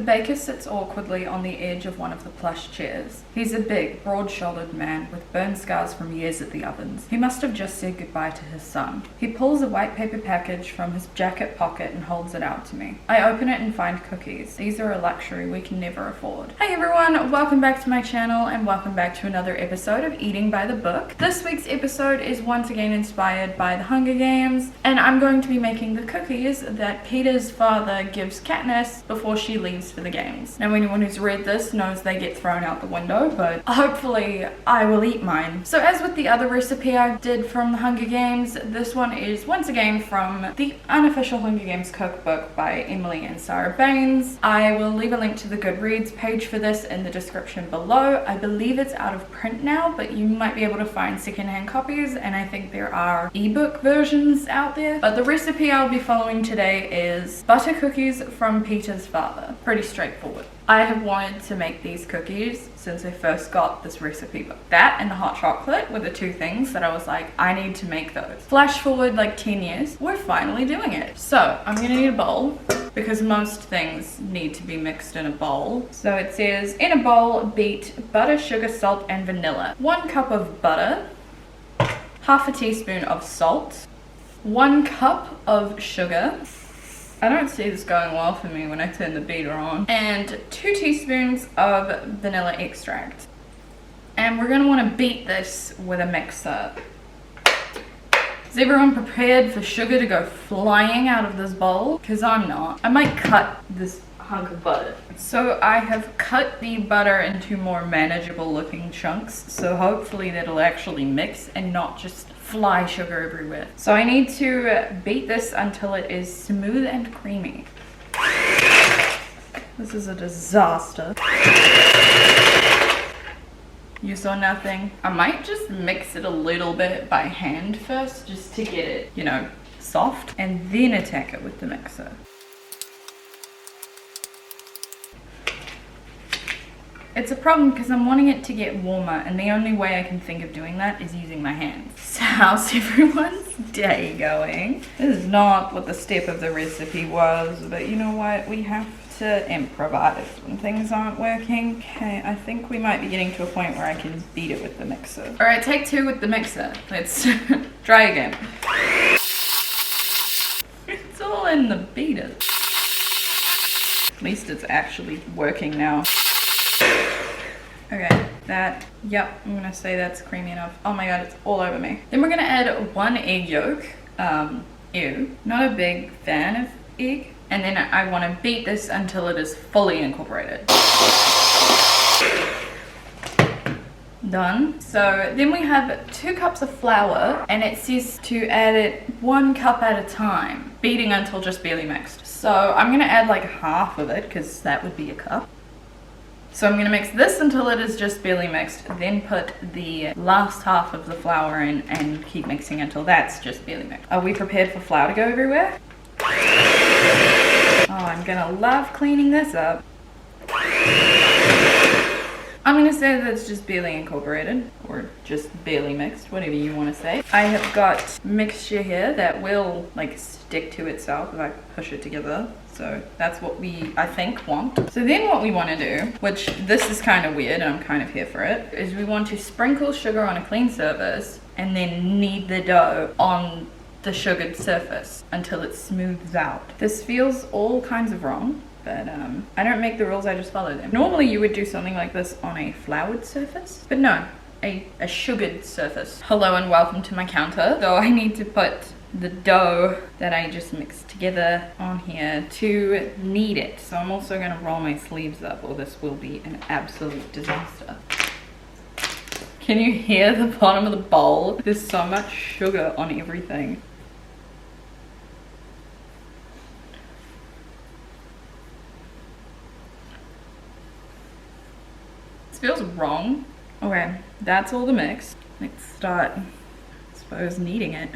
baker sits awkwardly on the edge of one of the plush chairs. He's a big, broad-shouldered man with burn scars from years at the ovens. He must have just said goodbye to his son. He pulls a white paper package from his jacket pocket and holds it out to me. I open it and find cookies. These are a luxury we can never afford. Hey everyone, welcome back to my channel and welcome back to another episode of Eating by the Book. This week's episode is once again inspired by the Hunger Games, and I'm going to be making the cookies that Peter's father gives Katniss before she leaves for the games. Now anyone who's read this knows they get thrown out the window, but hopefully I will eat mine. So as with the other recipe I did from the Hunger Games, this one is once again from the unofficial Hunger Games cookbook by Emily and Sarah Baines. I will leave a link to the Goodreads page for this in the description below. I believe it's out of print now, but you might be able to find secondhand copies, and I think there are ebook versions out there. But the recipe I'll be following today is butter cookies from Peter's father. Pretty straightforward. I have wanted to make these cookies since I first got this recipe book. That and the hot chocolate were the two things that I was like, I need to make those. Flash forward like 10 years, we're finally doing it. So I'm gonna need a bowl because most things need to be mixed in a bowl. So it says, in a bowl, beat butter, sugar, salt, and vanilla. 1 cup of butter, half a teaspoon of salt, 1 cup of sugar. I don't see this going well for me when I turn the beater on. And 2 teaspoons of vanilla extract. And we're gonna wanna beat this with a mixer. Is everyone prepared for sugar to go flying out of this bowl? Because I'm not. I might cut this hunk of butter. So I have cut the butter into more manageable looking chunks, so hopefully that'll actually mix and not just fly sugar everywhere. So I need to beat this until it is smooth and creamy. This is a disaster. You saw nothing. I might just mix it a little bit by hand first, just to get it, you know, soft, and then attack it with the mixer. It's a problem because I'm wanting it to get warmer, and the only way I can think of doing that is using my hands. So how's everyone's day going? This is not what the step of the recipe was, but you know what? We have to improvise when things aren't working. Okay, I think we might be getting to a point where I can beat it with the mixer. Alright, take 2 with the mixer. Let's try again. It's all in the beater. At least it's actually working now. Okay, yep, I'm gonna say that's creamy enough. Oh my god, it's all over me. Then we're gonna add 1 egg yolk. Ew, not a big fan of egg. And then I wanna beat this until it is fully incorporated. Done. So then we have 2 cups of flour, and it says to add it 1 cup at a time, beating until just barely mixed. So I'm gonna add like half of it, because that would be a cup. So I'm going to mix this until it is just barely mixed, then put the last half of the flour in and keep mixing until that's just barely mixed. Are we prepared for flour to go everywhere? Oh, I'm going to love cleaning this up. I'm going to say that it's just barely incorporated, or just barely mixed, whatever you want to say. I have got mixture here that will like stick to itself if I push it together. So that's what we, I think, want. So then what we want to do, which this is kind of weird and I'm kind of here for it, is we want to sprinkle sugar on a clean surface and then knead the dough on the sugared surface until it smooths out. This feels all kinds of wrong, but I don't make the rules, I just follow them. Normally you would do something like this on a floured surface, but no, a sugared surface. Hello and welcome to my counter. So I need to put the dough that I just mixed together on here to knead it. So I'm also going to roll my sleeves up, or this will be an absolute disaster. Can you hear the bottom of the bowl? There's so much sugar on everything. This feels wrong. Okay, that's all the mix. Let's start, I suppose, kneading it.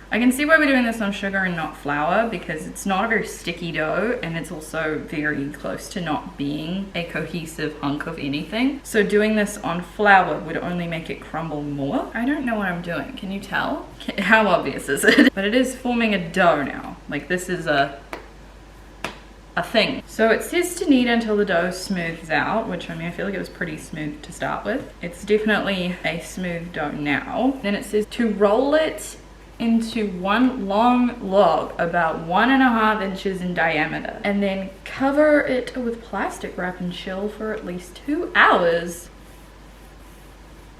I can see why we're doing this on sugar and not flour, because it's not a very sticky dough, and it's also very close to not being a cohesive hunk of anything. So doing this on flour would only make it crumble more. I don't know what I'm doing. Can you tell? How obvious is it? But it is forming a dough now. Like, this is a a thing. So it says to knead until the dough smooths out, which I mean, I feel like it was pretty smooth to start with. It's definitely a smooth dough now. Then it says to roll it into one long log about 1.5 inches in diameter, and then cover it with plastic wrap and chill for at least 2 hours.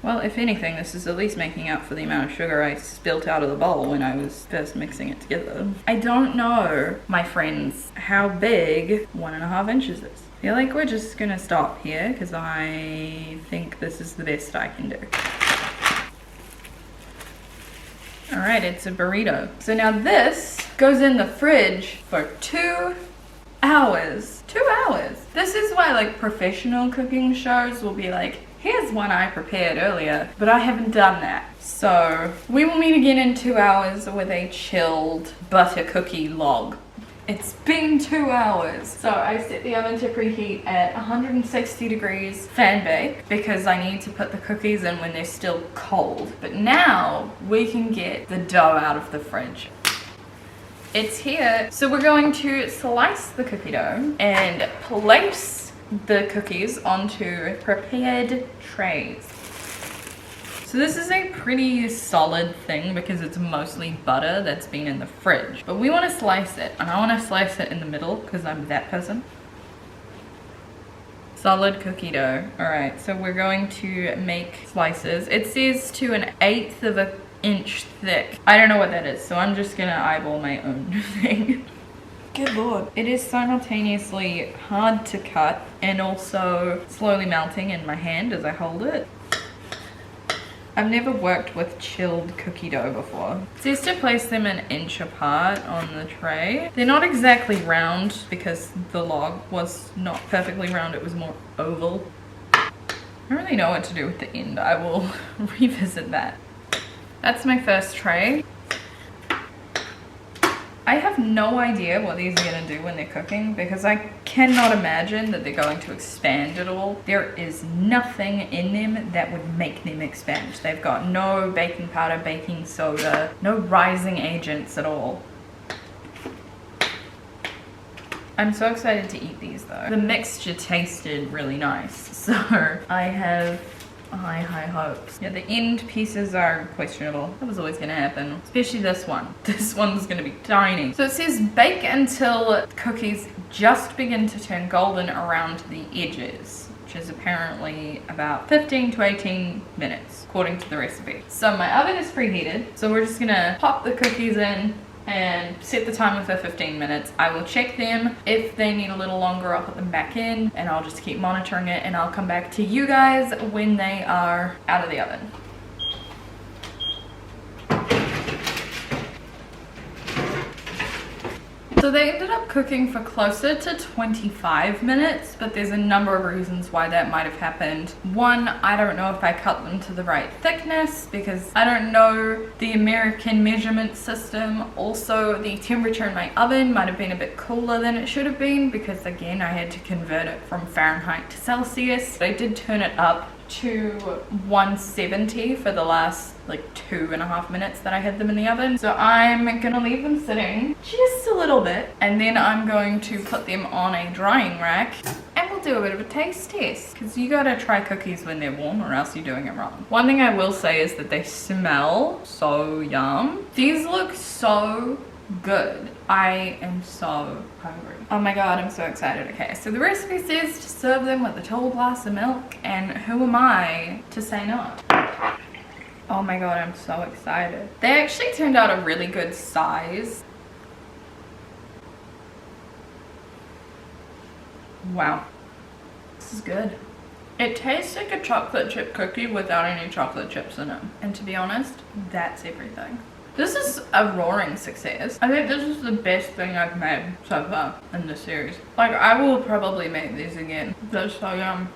Well, if anything, this is at least making up for the amount of sugar I spilt out of the bowl when I was first mixing it together. I don't know, my friends, how big 1.5 inches is. I feel like we're just gonna stop here because I think this is the best I can do. All right, it's a burrito. So now this goes in the fridge for 2 hours. 2 hours. This is why like professional cooking shows will be like, here's one I prepared earlier, but I haven't done that. So we will meet again in 2 hours with a chilled butter cookie log. It's been 2 hours. So I set the oven to preheat at 160 degrees fan bake because I need to put the cookies in when they're still cold. But now we can get the dough out of the fridge. It's here. So we're going to slice the cookie dough and place the cookies onto prepared trays. So this is a pretty solid thing because it's mostly butter that's been in the fridge. But we want to slice it, and I want to slice it in the middle because I'm that person. Solid cookie dough. Alright, so we're going to make slices. It says to 1/8 of an inch thick. I don't know what that is, so I'm just gonna eyeball my own thing. Good lord. It is simultaneously hard to cut and also slowly melting in my hand as I hold it. I've never worked with chilled cookie dough before. It says to place them 1 inch apart on the tray. They're not exactly round because the log was not perfectly round, it was more oval. I don't really know what to do with the end. I will revisit that. That's my first tray. I have no idea what these are going to do when they're cooking because I cannot imagine that they're going to expand at all. There is nothing in them that would make them expand. They've got no baking powder, baking soda, no rising agents at all. I'm so excited to eat these though. The mixture tasted really nice, so I have high hopes. Yeah, the end pieces are questionable. That was always gonna happen, especially this one. This one's gonna be tiny. So it says bake until cookies just begin to turn golden around the edges, which is apparently about 15 to 18 minutes, according to the recipe. So my oven is preheated, so we're just gonna pop the cookies in and set the timer for 15 minutes. I will check them. If they need a little longer, I'll put them back in and I'll just keep monitoring it and I'll come back to you guys when they are out of the oven. So they ended up cooking for closer to 25 minutes, but there's a number of reasons why that might have happened. One, I don't know if I cut them to the right thickness because I don't know the American measurement system. Also, the temperature in my oven might have been a bit cooler than it should have been because again, I had to convert it from Fahrenheit to Celsius. I did turn it up to 170 for the last like 2.5 minutes that I had them in the oven. So I'm gonna leave them sitting just a little bit and then I'm going to put them on a drying rack and we'll do a bit of a taste test because you gotta try cookies when they're warm or else you're doing it wrong. One thing I will say is that they smell so yum. These look so good. I am so hungry. Oh my god, I'm so excited. Okay, so the recipe says to serve them with a tall glass of milk, and who am I to say no? Oh my god, I'm so excited. They actually turned out a really good size. Wow. This is good. It tastes like a chocolate chip cookie without any chocolate chips in it. And to be honest, that's everything. This is a roaring success. I think this is the best thing I've made so far in this series. Like, I will probably make these again. They're so yum.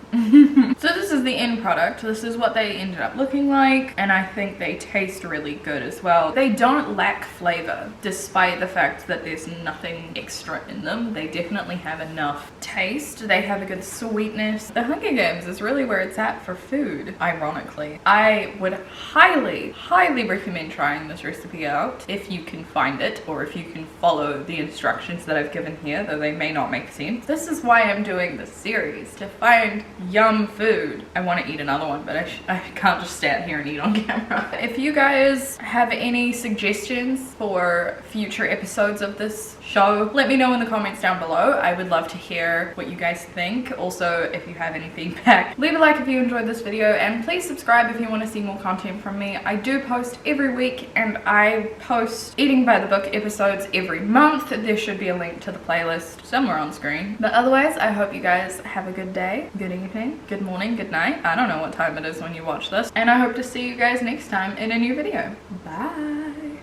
So this is the end product. This is what they ended up looking like, and I think they taste really good as well. They don't lack flavor, despite the fact that there's nothing extra in them. They definitely have enough taste. They have a good sweetness. The Hunger Games is really where it's at for food, ironically. I would highly recommend trying this recipe out if you can find it, or if you can follow the instructions that I've given here, though they may not make sense. This is why I'm doing this series, to find yum food. I want to eat another one, but I can't just stand here and eat on camera. If you guys have any suggestions for future episodes of this show, let me know in the comments down below. I would love to hear what you guys think. Also, if you have any feedback, leave a like if you enjoyed this video, and please subscribe if you want to see more content from me. I do post every week, and I post eating by the book episodes every month. There should be a link to the playlist somewhere on screen. But otherwise, I hope you guys have a good day, good evening, good morning, good night. I don't know what time it is when you watch this, and I hope to see you guys next time in a new video. Bye.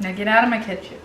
Now get out of my kitchen.